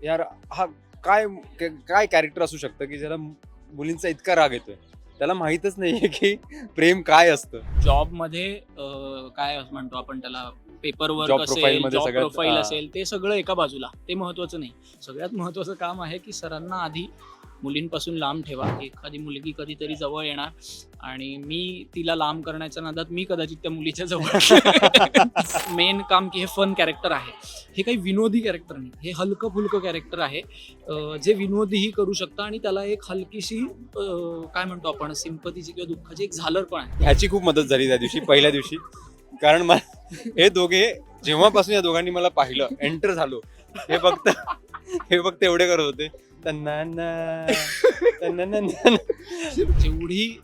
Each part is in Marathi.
यार हा काय काय कॅरेक्टर असू शकतं की ज्याला मुलींचा इतका राग येतोय. त्याला माहीतच नाहीये की प्रेम काय असतं. जॉबमध्ये काय म्हणतो आपण त्याला, पेपर वर्क जॉब प्रोफाईल असेल, मध्ये जॉब सगळ्यात प्रोफाईल असेल, ते सगळं एका बाजूला, ते महत्त्वाचं नाही. सगळ्यात महत्त्वाचं काम आहे की सरांना आधी मुलींपासून लांब ठेवा. एखादी मुलगी कधीतरी जवळ येणार आणि मी तिला लांब करण्याच्या नादात मी कदाचित त्या मुलीच्या जवळ मेन काम की हे फन कॅरेक्टर आहे. हे काही विनोदी कॅरेक्टर नाही, हे हलकं फुलकं कॅरेक्टर आहे, जे विनोदीही करू शकतं आणि त्याला एक हलकीशी काय म्हणतो आपण, सिंपतीची किंवा दुःखाची एक झालर पण आहे. ह्याची खूप मदत झाली त्या दिवशी, पहिल्या दिवशी. कारण हे दोघे जेव्हापासून या दोघांनी मला पाहिलं, एंटर झालो, हे फक्त एवढे करत होते. तन्नाना, तन्नाना. जेवढी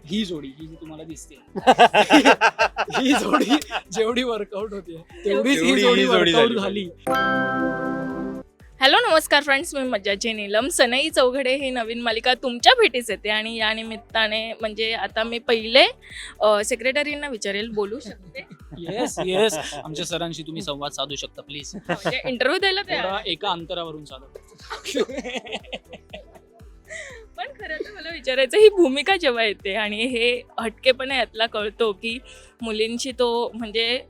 ही जोडी ही जी तुम्हाला दिसते ही जोडी जेवढी वर्कआउट होते तेवढीच ही तेवढी जोडी ही जोडी वर्कआउट झाली. झाली. हॅलो नमस्कार फ्रेंड्स, मी मज्जाची नीलम. सनई चौघडे ही नवीन मालिका तुमच्या भेटीस येते आणि या निमित्ताने म्हणजे आता मी पहिले सेक्रेटरींना विचारेल, बोलू शकते येस येस, आमच्या सरांशी तुम्ही संवाद साधू शकता प्लीज. म्हणजे इंटरव्ह्यू द्यायला थोडा एका अंतरावरून साधा. पण खरं तर मला विचारायचं, ही भूमिका जेव्हा येते आणि हे हटकेपणा यातला कळतो की मुलींची तो म्हणजे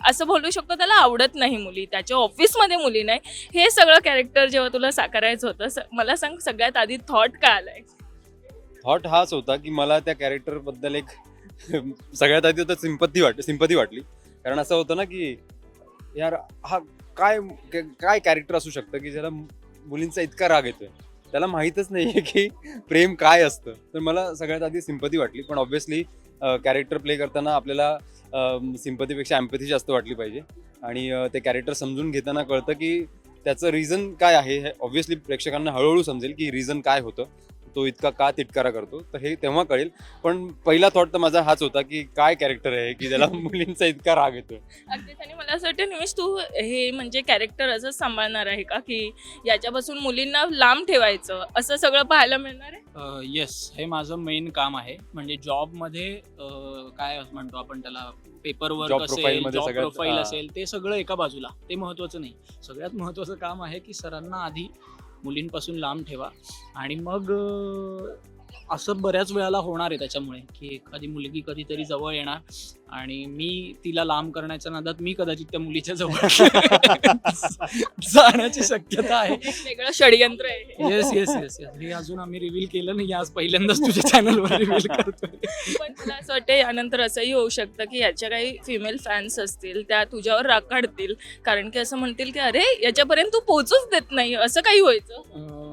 असं बोलू शकतो त्याला आवडत नाही मुली, त्याच्या ऑफिसमध्ये मुली नाही, हे सगळं कॅरेक्टर जेव्हा तुला साकारायचं होतं, मला सांग सगळ्यात आधी थॉट काय आलाय? थॉट हाच होता की मला त्या कॅरेक्टर बद्दल एक सगळ्यात आधी तर सिंपती वाटली. कारण असं होतं ना की यार हा काय काय कॅरेक्टर असू शकतं की ज्याला मुलींचा इतका राग येतोय. त्याला माहीतच नाहीये की प्रेम काय असतं. तर मला सगळ्यात आधी सिंपती वाटली. पण ऑब्व्हियसली कॅरेक्टर प्ले करताना आपल्याला सिंपतीपेक्षा एम्पॅथी जास्त वाटली पाहिजे. आणि ते कॅरेक्टर समजून घेताना कळतं की त्याचं रिझन काय आहे. हे ऑब्व्हियसली प्रेक्षकांना हळूहळू समजेल की रिझन काय होतं, तो इतका का तिटकारा करतो. तर हे तेव्हा कळेल. पण पहिला थॉट तर माझा हाच होता की काय कॅरेक्टर आहे की ज्याला मुलींचा इतका राग येतोय. अगदीच. आणि मला असं वाटतं निमिष, तू हे म्हणजे कॅरेक्टर असंच सांभाळणार आहे का की याच्यापासून मुलींना लांब ठेवायचं, असं सगळं पाहायला मिळणार आहे? येस, हे माझं मेन काम आहे. म्हणजे जॉबमध्ये काय म्हणतो आपण त्याला, पेपर वर्क Job असेल, profile मध्ये जॉब सगळ्यात प्रोफाईल असेल, ते सगळं एका बाजूला, ते महत्त्वाचं नाही. सगळ्यात महत्त्वाचं काम आहे की सरांना आधी मुलींपासून लांब ठेवा आणि मग असं बऱ्याच वेळाला होणार आहे त्याच्यामुळे की एखादी मुलगी कधीतरी जवळ येणार आणि मी तिला लांब करण्याच्या नादात मी कदाचित त्या मुलीच्या जवळ जाण्याची शक्यता आहे. एक वेगळं षडयंत्र आहे. येस येस येस येस, हे अजून आम्ही रिव्हील केलं नाही, आज पहिल्यांदाच तुझ्या चॅनलवर रिव्हील करतोय. पण मला असं वाटतं यानंतर असंही होऊ शकतं की याच्या काही फिमेल फॅन्स असतील, त्या तुझ्यावर राग काढतील, कारण की असं म्हणतील की अरे याच्यापर्यंत तू पोहोचूच देत नाही, असं काही व्हायचं.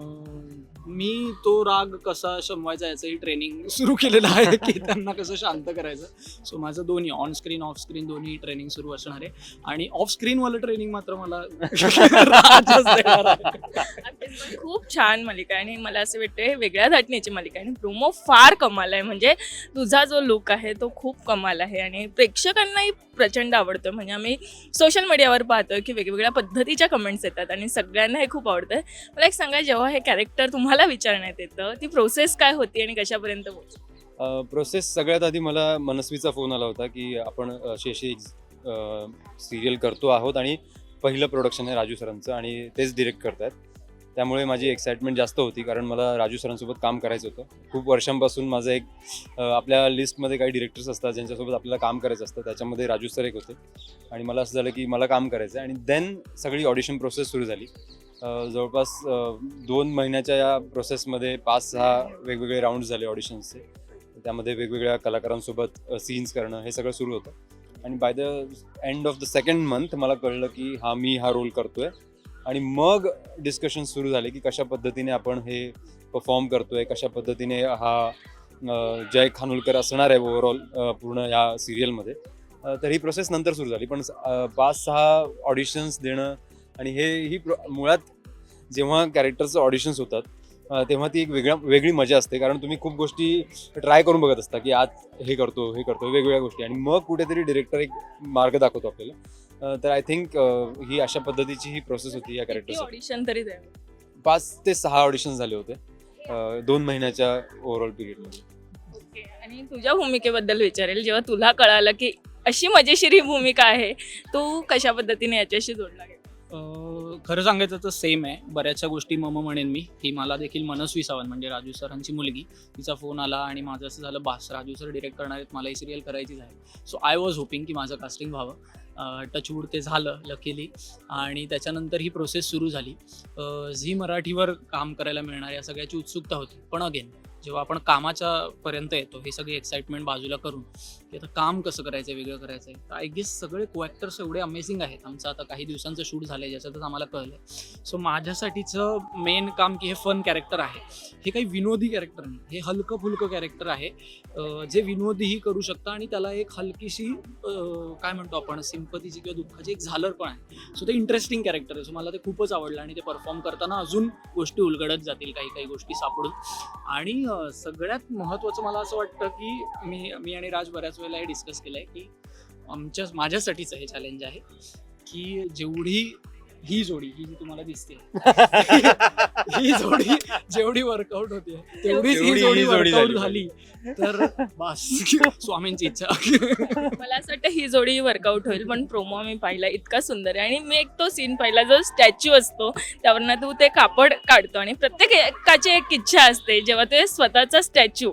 मी तो राग कसा शमवायचा याचंही ट्रेनिंग सुरू केलेलं आहे की त्यांना कसं शांत करायचं. सो माझं दोन्ही ऑन स्क्रीन ऑफ स्क्रीन दोन्ही ट्रेनिंग सुरू असणार आहे आणि ऑफ स्क्रीनवालं ट्रेनिंग मात्र मला राजच देणार आहे. अगदीच. पण खूप छान मालिका आहे आणि मला असं वाटतं हे वेगळ्या धाटणीची मालिका आहे आणि प्रोमो फार कमाल आहे. म्हणजे तुझा जो लुक आहे तो खूप कमाल आहे आणि प्रेक्षकांनाही प्रचंड आवडतं. म्हणजे आम्ही सोशल मीडियावर पाहतो की वेगवेगळ्या पद्धतीच्या कमेंट्स येतात आणि सगळ्यांना हे खूप आवडतं. मला एक सांगा, जेव्हा हे कॅरेक्टर तुम्हाला विचारण्यात येतं, ती प्रोसेस काय होती आणि कशापर्यंत पोहोचली? प्रोसेस सगळ्यात आधी मला मनस्वीचा फोन आला होता की आपण अशी एक सिरियल करतो आहोत आणि पहिलं प्रोडक्शन आहे राजू सरांचं आणि तेच डिरेक्ट करतायत. त्यामुळे माझी एक्साइटमेंट जास्त होती, कारण मला राजू सरांसोबत काम करायचं होतं. खूप वर्षांपासून माझं एक आपल्या लिस्टमध्ये काही डिरेक्टर्स असतात ज्यांच्यासोबत आपल्याला काम करायचं असतं, त्याच्यामध्ये राजू सर एक होते. आणि मला असं झालं की मला काम करायचं आहे. आणि देन सगळी ऑडिशन प्रोसेस सुरू झाली. जवळपास 2 महिन्याच्या या प्रोसेसमध्ये 5-6 वेगवेगळे राऊंड झाले ऑडिशन्सचे. त्यामध्ये वेगवेगळ्या कलाकारांसोबत सीन्स करणं हे सगळं सुरू होतं. आणि by the end of the second month मला कळलं की मी हा रोल करतोय. आणि मग डिस्कशन सुरू झाले की कशा पद्धतीने आपण हे परफॉर्म करतोय, कशा पद्धतीने हा जय खानोलकर असणार आहे ओव्हरऑल पूर्ण या सिरियलमध्ये. तर ही प्रोसेस नंतर सुरू झाली. पण 5-6 ऑडिशन्स देणं आणि ही मुळात जेव्हा कॅरेक्टरचं ऑडिशन्स होतात तेव्हा ती एक वेगळी मजा असते. कारण तुम्ही खूप गोष्टी ट्राय करून बघत असता की आज हे करतो वेगवेगळ्या गोष्टी, आणि मग कुठेतरी डिरेक्टर एक मार्ग दाखवतो आपल्याला. तर आय थिंक ही अशा पद्धतीची ही प्रोसेस होती या कॅरेक्टरसाठी. ऑडिशन तरी द्या. 5 ते 6 ऑडिशन झाले होते 2 महिन्याच्या ओव्हरऑल पिरियडमध्ये. ओके. आणि तुझ्या भूमिकेबद्दल विचारेल, जेव्हा तुला कळालं की अशी मजेशीर ही भूमिका आहे, तू कशा पद्धतीने याच्याशी जोडला गेला? खरं सांगायचं तर सेम आहे. बऱ्याचशा गोष्टी म्हणेन मी की मला देखील मनस्वी सावंत म्हणजे राजू सरांची मुलगी, तिचा फोन आला आणि माझं असं झालं, बास राजू सर डिरेक्ट करणार आहेत, मला ही सिरियल करायचीच आहे. सो आय वॉज होपिंग की माझं कास्टिंग व्हावं. टचवूड ते झालं लकीली. आणि त्याच्यानंतर ही प्रोसेस सुरू झाली. झी मराठीवर काम करायला मिळणार या सगळ्याची उत्सुकता होती. पण अगेन जेव्हा आपण कामाच्या पर्यंत येतो, हे सगळी एक्साइटमेंट बाजूला करून की आता काम कसं करायचं, वेगळं करायचं आहे, तर आय गेस सगळे को-ॲक्टर्स एवढे अमेझिंग आहेत. आमचं आता काही दिवसांचं शूट झालं आहे ज्याच्यातच आम्हाला कळलं आहे. सो माझ्यासाठीचं मेन काम की हे फन कॅरेक्टर आहे, हे काही विनोदी कॅरेक्टर नाही, हे हलकं फुलकं कॅरेक्टर आहे जे विनोदीही करू शकतं आणि त्याला एक हलकीशी काय म्हणतो आपण सिंपतीची किंवा दुःखाची एक झालर पण आहे. सो ते इंटरेस्टिंग कॅरेक्टर आहे. सो मला ते खूपच आवडलं आणि ते परफॉर्म करताना अजून गोष्टी उलगडत जातील, काही काही गोष्टी सापडून. आणि सगळ्यात महत्त्वाचं मला असं वाटतं की मी आणि राज बऱ्याच वेळेला हे डिस्कस केलं आहे की माझ्यासाठीचं हे चॅलेंज आहे की जेवढी ही जोडी ही जी तुम्हाला दिसते ही जोडी जेवढी वर्कआउट होते तेवढीच ही जोडी वर्कआउट झाली तर बस स्वामींची इच्छा. मला असं वाटतं ही जोडी वर्कआउट होईल. पण प्रोमो मी पाहिला इतका सुंदर आहे आणि मी एक तो सीन पाहिला जो स्टॅच्यू असतो त्यावरनं तू ते कापड काढतो आणि प्रत्येकाची एक इच्छा असते जेव्हा ते स्वतःचा स्टॅच्यू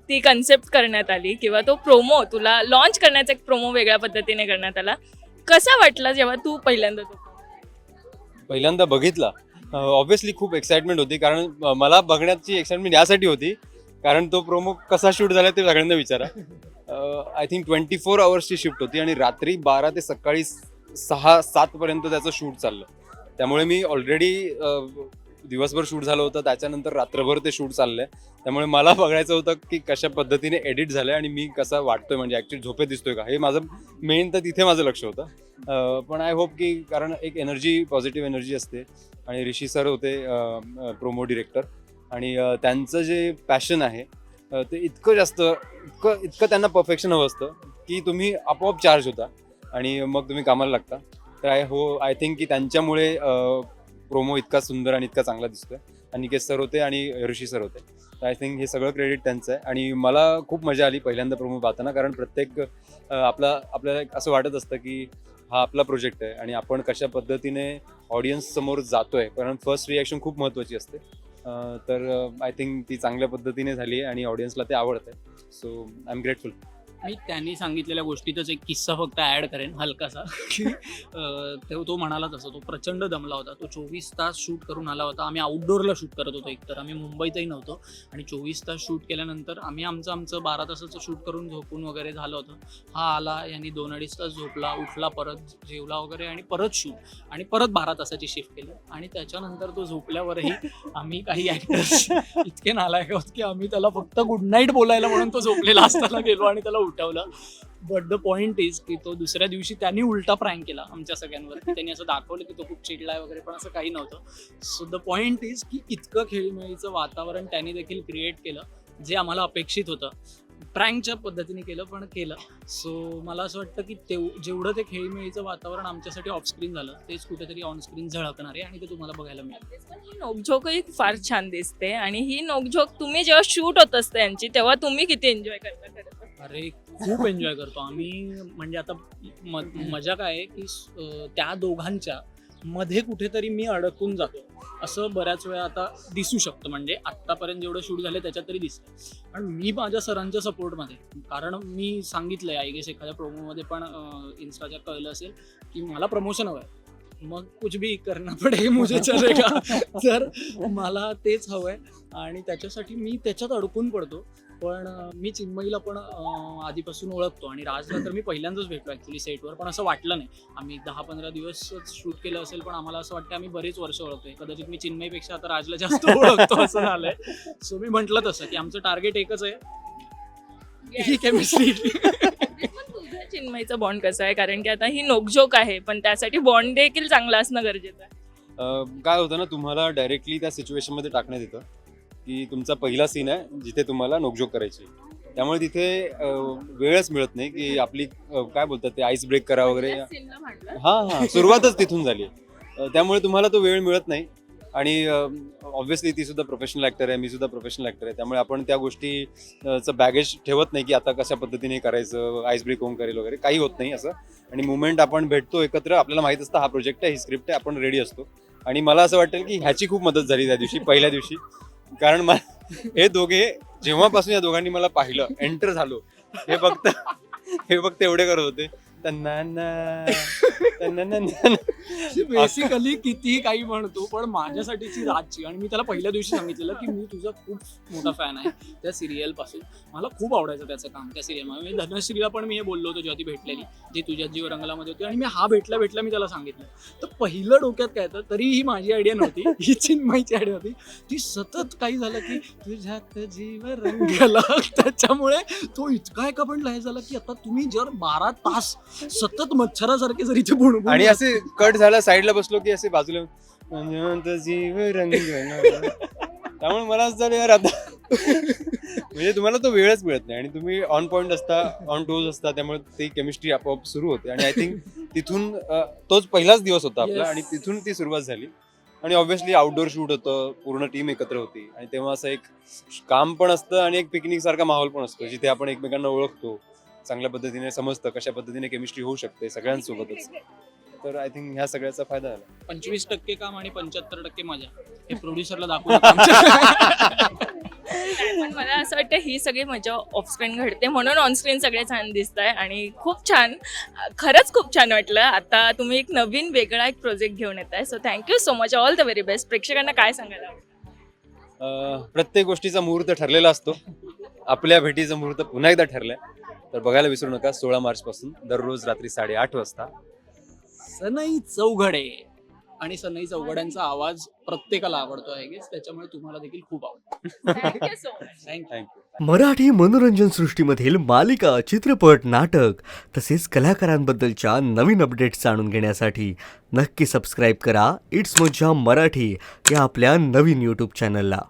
ती कन्सेप्ट करण्यात आली किंवा तो प्रोमो तुला लॉन्च करण्याचा एक प्रोमो वेगळ्या पद्धतीने करण्यात आला. कसा वाटला जेव्हा तू पहिल्यांदा बघितला? ऑब्व्हियसली खूप एक्साइटमेंट होती, कारण मला बघण्याची एक्साइटमेंट यासाठी होती कारण तो प्रोमो कसा शूट झाला ते सगळ्यांना विचारा. आय थिंक 24 आवर्सची शिफ्ट होती आणि रात्री 12 ते सकाळी 6-7 पर्यंत त्याचं शूट चाललं. त्यामुळे मी ऑलरेडी दिवसभर शूट झालं होतं, त्याच्यानंतर रात्रभर ते शूट चाललंय. त्यामुळे मला बघायचं होतं की कशा पद्धतीने एडिट झालंय आणि मी कसा वाटतोय, म्हणजे ऍक्च्युअली झोपेत दिसतोय का, हे माझं मेन तर तिथे माझं लक्ष होतं. पण आय होप की कारण एक एनर्जी, पॉझिटिव्ह एनर्जी असते आणि ऋषी सर होते प्रोमो डिरेक्टर आणि त्यांचं जे पॅशन आहे ते इतकं जास्त इतकं त्यांना परफेक्शन हवं असतं की तुम्ही आपोआप चार्ज होता आणि मग तुम्ही कामाला लागता. तर आय थिंक की त्यांच्यामुळे प्रोमो इतका सुंदर आणि इतका चांगला दिसतोय. निकेश सर होते आणि ऋषी सर होते. तर आय थिंक हे सगळं क्रेडिट त्यांचं आहे आणि मला खूप मजा आली पहिल्यांदा प्रोमो पाहताना, कारण प्रत्येक आपल्याला असं वाटत असतं की हा आपला प्रोजेक्ट आहे आणि आपण कशा पद्धतीने ऑडियन्स समोर जातोय, कारण फर्स्ट रिॲक्शन खूप महत्त्वाची असते. तर आय थिंक ती चांगल्या पद्धतीने झाली आहे आणि ऑडियन्सला ते आवडतंय. So I am grateful. मी त्यांनी सांगितलेल्या गोष्टीतच एक किस्सा फक्त ॲड करेन हलकासा की तो म्हणाला तसं तो प्रचंड दमला होता. तो 24 तास शूट करून आला होता. आम्ही आउटडोअरला शूट करत होतो, एकतर आम्ही मुंबईतही नव्हतो आणि 24 तास शूट केल्यानंतर आम्ही आमचं 12 तासाचं शूट करून झोपून वगैरे झालं होतं. हा आला, यांनी 2-2.5 तास झोपला, उठला, परत जेवला वगैरे आणि परत शूट आणि परत 12 तासाची शिफ्ट केली. आणि त्याच्यानंतर तो झोपल्यावरही आम्ही काही ॲक्टर्स इतके नालायक आहोत की आम्ही त्याला फक्त गुड नाईट बोलायला म्हणून तो झोपलेला असताना गेलो आणि त्याला उठवलं. बट द पॉईंट इज की तो दुसऱ्या दिवशी त्यांनी उलटा प्रँक केला आमच्या सगळ्यांवर. त्यांनी असं दाखवलं की तो खूप चिडलाय वगैरे, पण असं काही नव्हतं. सो द पॉईंट इज की इतकं खेळीमेळीचं वातावरण त्यांनी देखील क्रिएट केलं जे आम्हाला अपेक्षित होतं. प्रँकच्या पद्धतीने केलं, पण केलं. सो मला असं वाटतं की जेवढं ते खेळीमेळीचं वातावरण आमच्यासाठी ऑफस्क्रीन झालं तेच कुठेतरी ऑनस्क्रीन झळकणार आहे आणि ते तुम्हाला बघायला मिळेल. ही नोकझोकही फार छान दिसते आणि ही नोकझोक तुम्ही जेव्हा शूट होत असते यांची तेव्हा तुम्ही किती एन्जॉय करता खरं तर? अरे खूप एन्जॉय करतो आम्ही. म्हणजे आता मजा काय आहे की त्या दोघांच्या मध्ये कुठेतरी मी अडकून जातो असं बऱ्याच वेळा आता दिसू शकतं. म्हणजे आत्तापर्यंत जेवढं शूट झालं त्याच्यात तरी दिसतं. पण मी माझ्या सरांच्या सपोर्टमध्ये, कारण मी सांगितलंय आय गेस एखाद्या प्रोमोमध्ये पण इन्स्टाच्या कळलं असेल की मला प्रमोशन हवं आहे, मग कुछ भी करना पडे मुझे चलेगा. तर मला तेच हवंय आणि त्याच्यासाठी मी त्याच्यात अडकून पडतो. पण मी चिन्मयीला पण आधीपासून ओळखतो आणि राजला तर मी पहिल्यांदाच भेटलो ॲक्च्युली सेटवर, पण असं वाटलं नाही. आम्ही 10-15 दिवसच शूट केलं असेल, पण आम्हाला असं वाटतं आम्ही बरेच वर्ष ओळखतोय. कदाचित मी चिन्मयीपेक्षा आता राजला जास्त ओळखतो असं झालंय. सो मी म्हटलं तसं की आमचं टार्गेट एकच आहे, ही केमिस्ट्री. तुझं चिन्मयीचा बॉन्ड कसा आहे? कारण की आता ही नोकझोक आहे, पण त्यासाठी बॉन्ड देखील चांगला असणं गरजेचं आहे. काय होतं ना, तुम्हाला डायरेक्टली त्या सिच्युएशनमध्ये टाकण्यात येतं की तुमचा पहिला सीन आहे जिथे तुम्हाला नोकझोक करायची. त्यामुळे तिथे वेळच मिळत नाही की आपली काय बोलतात ते आईस ब्रेक करा वगैरे. हां सुरुवातच तिथून झाली. त्यामुळे तुम्हाला तो वेळ मिळत नाही. आणि ऑब्व्हियसली ती सुद्धा प्रोफेशनल ॲक्टर आहे, मी सुद्धा प्रोफेशनल ॲक्टर आहे. त्यामुळे आपण त्या गोष्टीचं बॅगेज ठेवत नाही की आता कशा पद्धतीने करायचं, आईस ब्रेक होऊन करेल वगैरे, काही होत नाही असं. आणि मुवमेंट आपण भेटतो एकत्र, आपल्याला माहीत असतं हा प्रोजेक्ट आहे, ही स्क्रिप्ट आहे, आपण रेडी असतो. आणि मला असं वाटेल की ह्याची खूप मदत झाली त्या दिवशी, पहिल्या दिवशी. कारण हे दोघे जेव्हापासून या दोघांनी मला पाहिलं, एंटर झालो, हे फक्त एवढे करत होते, बेसिकली कितीही काही म्हणतो, पण माझ्यासाठीची रातची. आणि मी त्याला पहिल्या दिवशी सांगितलेलं की मी तुझा खूप मोठा फॅन आहे त्या सिरियल पासून, मला खूप आवडायचं त्याचं काम त्या सिरियलमध्ये. धनश्रीला पण मी हे बोललो होतो जेव्हा ती भेटलेली, जी तुझ्या जीव रंगलामध्ये होती. आणि मी भेटल्या मी त्याला सांगितलं. तर पहिलं डोक्यात काय तर तरीही माझी आयडिया नव्हती, ही चिन्मयची आयडिया होती. ती सतत काही झालं की तुझ्यात जीव रंगला, त्याच्यामुळे तो इतका एका पण लय झाला की आता तुम्ही जर 12 तास सतत मच्छरासारखे जर इथे बुणबुण आणि असे कट झाला, साईडला बसलो की असे बाजूला जीव रंग. त्यामुळे मला असं झालं यार आता म्हणजे तुम्हाला तो वेळच मिळत नाही आणि तुम्ही ऑन पॉइंट असता, ऑन टोज असता, त्यामुळे ती केमिस्ट्री आपोआप सुरू होते. आणि आय थिंक तिथून तोच पहिलाच दिवस होता आपला आणि तिथून ती सुरुवात झाली. आणि ऑब्व्हियसली आउटडोर शूट होतं, पूर्ण टीम एकत्र होती आणि तेव्हा असं एक काम पण असतं आणि एक पिकनिक सारखा माहोल पण असतो, जिथे आपण एकमेकांना ओळखतो, चांगल्या पद्धतीने समजतं कशा पद्धतीने केमिस्ट्री होऊ शकते सगळ्यांसोबतच. तर आय थिंक ह्या सगळ्याचा फायदा झाला. 25% काम आणि 75% मजा, हे प्रोड्युसरला दाखवू नका आमच्या. पण मला असं वाटतं ही सगळी मजा ऑफस्क्रीन घडते, म्हणून ऑनस्क्रीन सगळे छान दिसत आहे. आणि खूप छान, खरंच खूप छान वाटलं. आता तुम्ही एक नवीन वेगळा एक प्रोजेक्ट घेऊन येत आहे, so thank you so much, all the very best. प्रेक्षकांना काय सांगायला आवडेल? प्रत्येक गोष्टीचा मुहूर्त ठरलेला असतो, आपल्या भेटीचा मुहूर्त पुन्हा एकदा ठरलाय. तर बघायला विसरू नका 16 मार्च पासून दररोज रात्री 8:30 वाजता. सनई चौघडे. आणि सनई चौघड्यांचा आवाज प्रत्येकाला आवडतो आहे, त्याच्यामुळे तुम्हाला देखील खूप आवडतो. Thank you so much. Thank you. Marathi मनोरंजन सृष्टीमधील मालिका, चित्रपट, नाटक तसेच कलाकारांबद्दलच्या नवीन अपडेट्स जाणून घेण्यासाठी नक्की सबस्क्राईब करा इट्स मज्जा मराठी या आपल्या नवीन यूट्यूब चॅनलला.